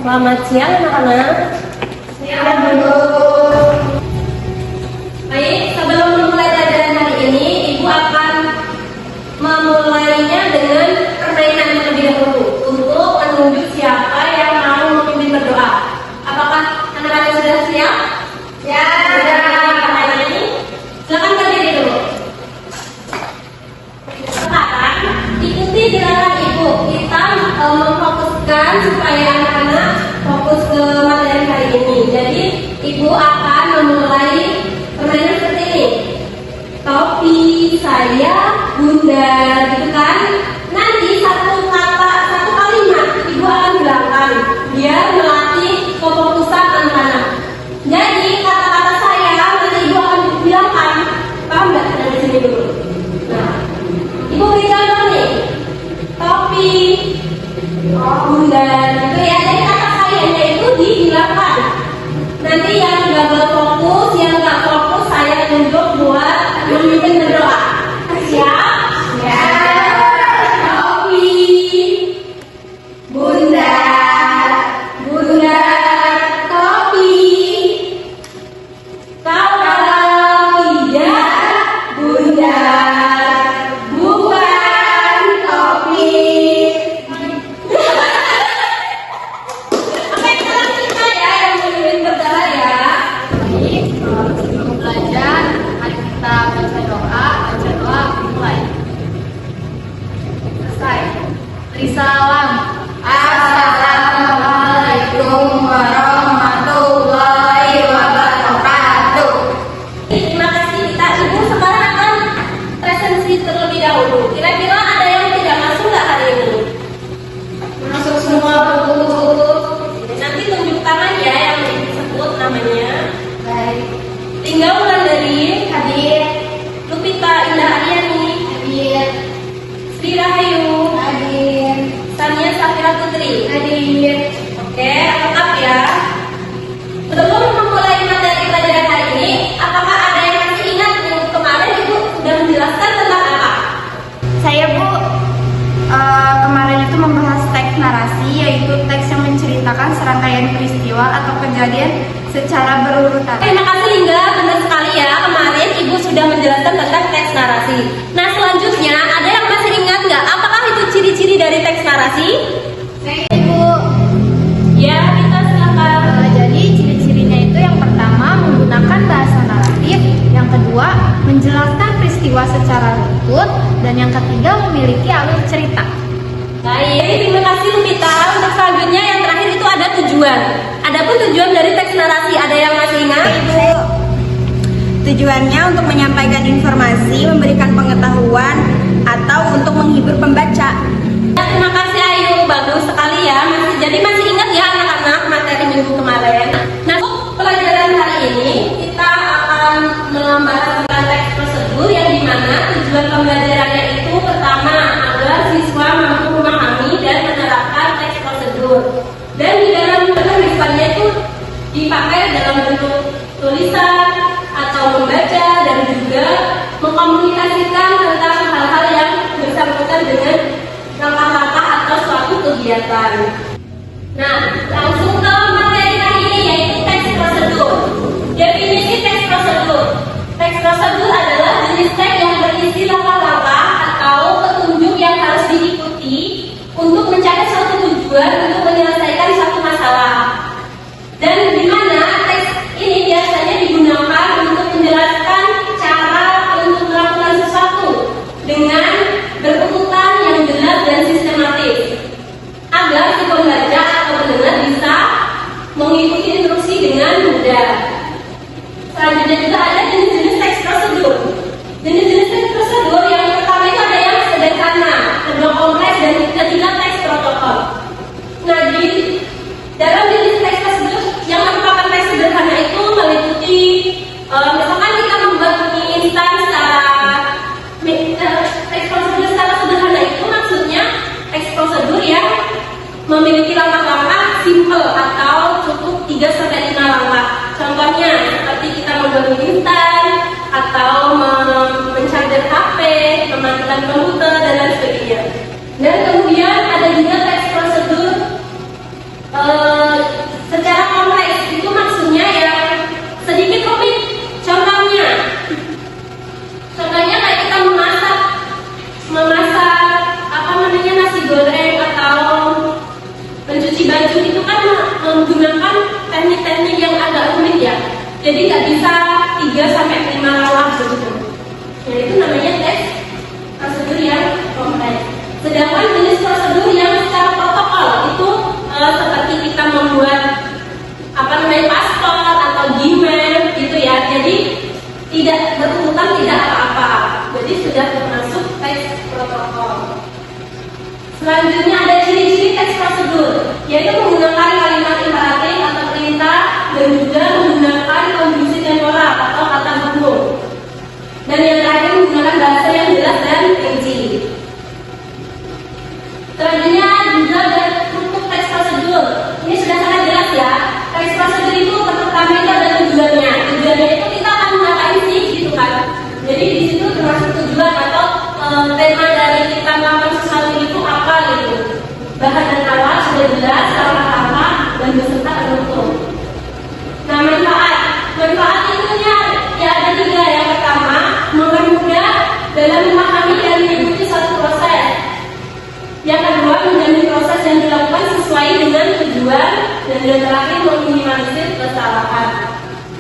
Selamat siang anak-anak. Siang dulu. Baik, sebelum memulai pelajaran hari ini, Ibu akan memulainya dengan permainan terlebih dahulu untuk menunjuk siapa yang mau memimpin berdoa. Apakah anak-anak sudah siap? Ya. Silakan berdiri dulu. Sekarang ikuti gerakan Ibu. Kita memfokuskan supaya anak-anak fokus ke materi hari ini. Jadi Ibu akan memulai permainan seperti ini. Topi, saya, bunda, gitu kan? Nanti satu kata, satu kalimat Ibu akan bilangkan biar melatih kefokusan anak-anak. Jadi kata-kata saya nanti Ibu akan bilangkan. Paham nggak? Dari sini dulu. Nah, Ibu beri contoh nih. Topi, bunda, gitu ya. Jadi kata sayanya itu dibilangkan. Nanti yang nggak fokus, yang nggak fokus saya tunjuk buat memimpin berdoa. Siap? Ya. Topi, Bunda. bunda, topi. Kalau tidak, Bunda. Bukan topi. Oke, sekarang kita ya yang memimpin berdoa ya. Baik, sebelum belajar, mari kita baca doa mulai. Selesai. Beri salam. Assalamualaikum warahmatullahi wabarakatuh. Terima kasih kita. Ibu sekarang akan presensi terlebih dahulu. Kira-kira ada yang tidak masuk nggak hari ini? Masuk semua Bu. Nanti tunjuk tangan ya yang disebut namanya. Baik. Tinggal mulai dari Hadir. Lupita Indah Aryani, Hadir. Sri Rahayu, Hadir. Sania Safira Putri. Hadir. Oke, lengkap ya. Sebelum memulai materi pelajaran hari ini, apakah ada yang masih ingat minggu kemarin Ibu sudah menjelaskan tentang apa? Saya Bu, kemarin itu membahas teks narasi, yaitu teks yang menceritakan serangkaian peristiwa atau kejadian secara berurutan. Terima kasih Lingga, benar sekali ya. Kemarin Ibu sudah menjelaskan tentang teks narasi. Nah selanjutnya ada yang masih ingat nggak? Apakah itu ciri-ciri dari teks narasi? Saya Bu, Ya, kita silakan. jadi ciri-cirinya itu yang pertama menggunakan bahasa naratif, yang kedua menjelaskan peristiwa secara runtut, dan yang ketiga memiliki alur cerita. Baik, terima kasih Lupita. Untuk selanjutnya yang terakhir itu ada tujuan. Adapun tujuan dari teks narasi, ada yang masih ingat? Ibu, tujuannya untuk menyampaikan informasi, memberikan pengetahuan, atau untuk menghibur pembaca. Ya, terima kasih Ayu, bagus sekali ya. Jadi masih ingat ya anak-anak materi minggu kemarin. Nah, untuk pelajaran hari ini kita akan membahas tentang teks prosedur yang dimana tujuan pembelajarannya itu pertama agar siswa mampu memahami dan menerapkan teks prosedur. Dan di dalam penulisannya itu dipakai dalam bentuk tulisan atau membaca dan juga mengkomunikasikan tentang hal-hal yang bersangkutan dengan langkah-langkah atau suatu kegiatan. Nah, langsung ke materi hari ini yaitu teks prosedur. Definisi teks prosedur. Teks prosedur adalah jenis teks yang berisi langkah-langkah atau petunjuk yang harus diikuti untuk mencapai suatu tujuan untuk menyelesaikan suatu masalah. Dan di mana teks ini biasanya digunakan untuk menjelaskan cara untuk melakukan sesuatu dengan berurutan yang jelas dan sistematis agar si pembaca atau pendengar bisa mengikuti instruksi dengan mudah. Selanjutnya juga ada jenis-jenis teks prosedur. Jenis-jenis teks prosedur yang pertama itu ada yang sederhana, kedua kompleks, dan ketiga teks protokol. Nah, di dalam jenis teks prosedur yang merupakan teks sederhana itu meliputi misalkan kita membuat mie instan secara teks prosedur secara sederhana itu maksudnya teks prosedur yang memiliki langkah-langkah simple atau cukup 3 itu kan menggunakan teknik-teknik yang agak rumit ya. Jadi nggak bisa 3 sampai 5 langkah begitu. Nah, itu namanya tes prosedur yang kompleks. Sedangkan jenis prosedur yang secara protokol itu seperti kita membuat paspor atau Gmail gitu ya. Jadi tidak berurutan, tidak apa-apa. Jadi sudah termasuk tes protokol. Selanjutnya ada ciri-ciri tes prosedur, yaitu menggunakan kalimat imperatif atau perintah dan juga menggunakan konjungsi temporal atau kata hubung. Dan yang terakhir menggunakan bahasa yang jelas dan rinci. Selanjutnya juga ada struktur teks prosedur. Ini sudah sangat jelas ya. Teks prosedur itu pertama itu ada tujuannya. Tujuannya itu kita akan ngapain sih gitu kan. Jadi di situ termasuk tujuan atau tema dari kita melakukan sesuatu itu apa gitu. Bahan dan awal sudah jelas, apa dan beserta penutup. Nah, manfaat itu ya ada 3. Yang pertama, mempermudah dalam memahami dan mengikuti suatu proses. Yang kedua, menjamin proses yang dilakukan sesuai dengan tujuan, dan yang terakhir meminimalisir kesalahan.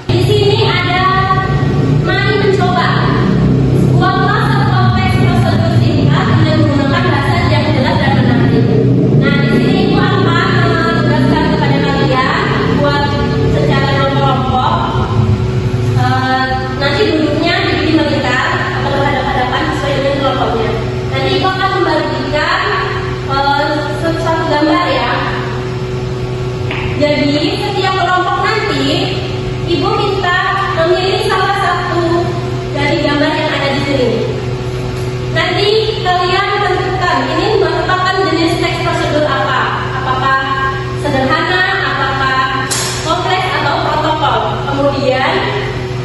Di sini ada mari mencoba. Buatlah sebuah teks prosedur singkat dengan menggunakan bahasa yang jelas dan menarik. Nah, di sini ibu akan menugaskan kepada kalian buat secara kelompok. Nanti duduknya dibikin melingkar atau berhadapan-hadapan sesuai dengan kelompoknya. Nanti ibu akan membagikan satu gambar ya. Jadi setiap kelompok nanti ibu minta memilih salah satu dari gambar yang ada di sini. Nanti kalian tentukan ini merupakan jenis teks prosedur apa? Apakah sederhana, apakah kompleks atau protokol? Kemudian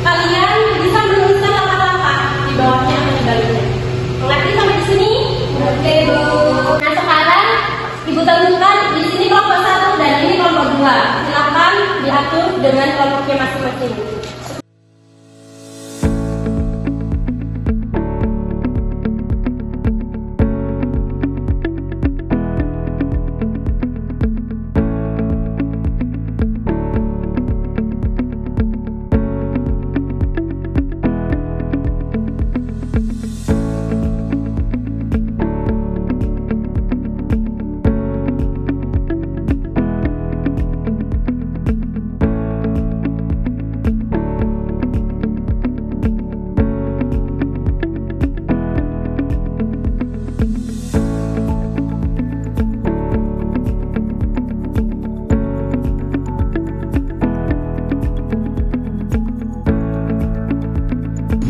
kalian bisa menuliskan langkah-langkah di bawahnya atau di baliknya. Mengerti sampai di sini? Oke, Bu. Nah, sekarang ibu tentukan di sini kelompok 1 dan ini kelompok 2. Silakan diatur dengan kelompoknya masing-masing.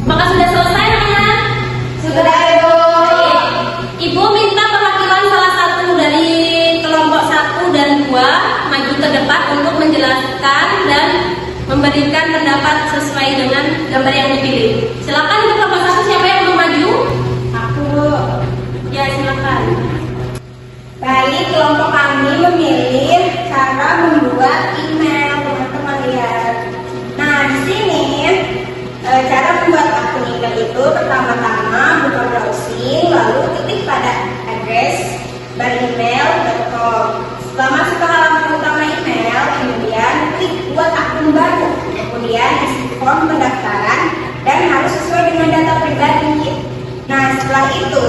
Maka sudah selesai anak? Sudah, Bu. Ibu minta perwakilan salah satu dari kelompok 1 dan 2 maju ke depan untuk menjelaskan dan memberikan pendapat sesuai dengan gambar yang dipilih. Silakan untuk kelompok 1 siapa yang mau maju? Aku, Bu. Ya, silakan. Baik, kelompok kami memilih cara membuat email, teman-teman lihat. Nah, di sini cara membuat akun email itu pertama-tama buka browsing, lalu ketik pada address bar-email.com. Setelah masuk ke halaman utama email, kemudian klik buat akun baru, kemudian isi form pendaftaran dan harus sesuai dengan data pribadi. Nah, setelah itu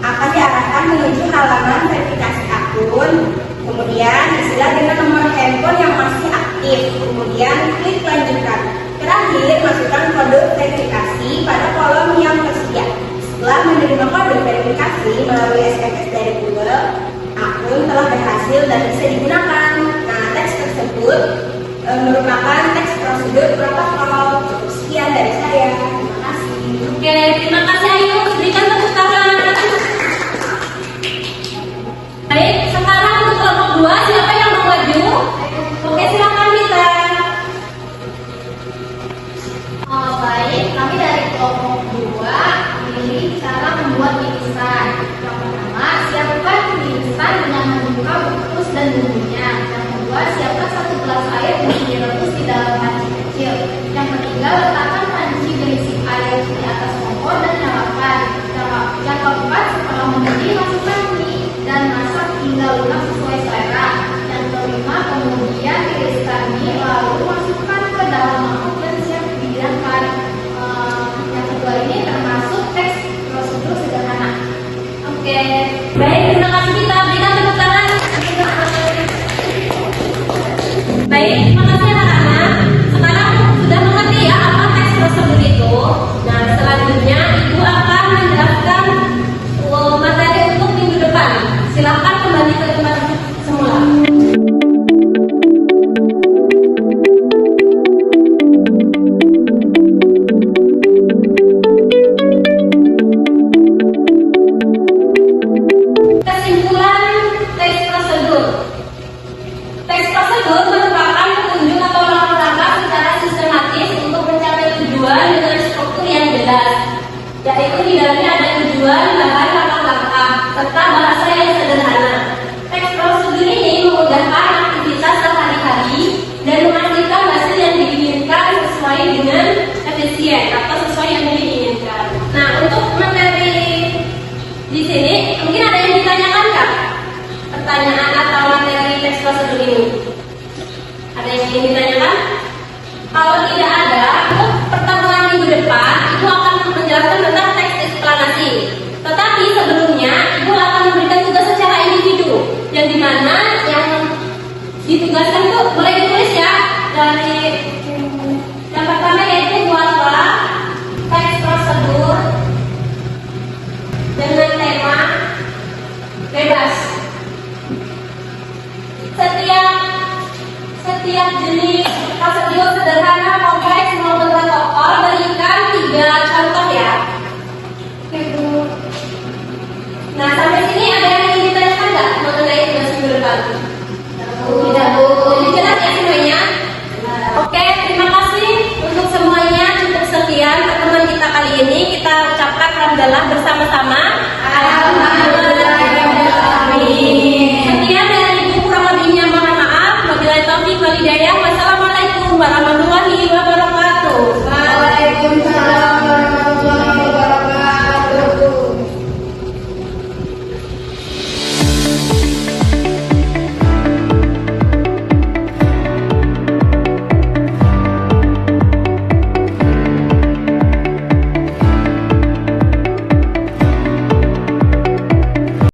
akan diarahkan menuju halaman verifikasi akun, kemudian isilah dengan nomor handphone yang masih aktif, kemudian klik lanjutkan. Terakhir, masukkan kode verifikasi pada kolom yang tersedia. Setelah menerima kode verifikasi melalui SMS dari Google, akun telah berhasil dan bisa digunakan. Nah, teks tersebut merupakan teks prosedur protokol. Sekian dari saya. Terima kasih. Oke, terima kasih. Ayo berikan tepuk tangan. Baik, sekarang untuk kelompok 2 siapa yang mau maju? Oke, silakan Mita. Baik, kami dari kelompok 2 memilih cara membuat mimisan. Yang pertama, siapkan mimisan dengan membuka bungkus dan bumbunya. Yang kedua, siapkan 1 gelas air untuk direbus di dalam panci kecil. Yang ketiga, letakkan panci berisi air di atas kompor dan nyalakan. Yang keempat, setelah mendidih masukkan mie dan masak hingga lunak sesuai selera. Yang yaitu di dalamnya ada tujuan, bahan, langkah-langkah, serta bahasa yang sederhana. Teks prosedur ini memudahkan aktivitas sehari-hari dan memastikan hasil yang diinginkan sesuai dengan efisien atau sesuai yang diinginkan. Nah, untuk materi di sini mungkin ada yang ditanyakan Kak? Pertanyaan atau materi teks prosedur ini? Ada yang ingin ditanyakan? Kalau tidak ada, untuk pertemuan minggu depan Ibu akan menjelaskan tentang teks eksplanasi. Tetapi sebelumnya Ibu akan memberikan tugas secara individu, yang dimana yang ditugaskan itu boleh ditulis ya. Dari yang pertama yaitu buatlah teks prosedur dengan tema bebas. Setiap jenis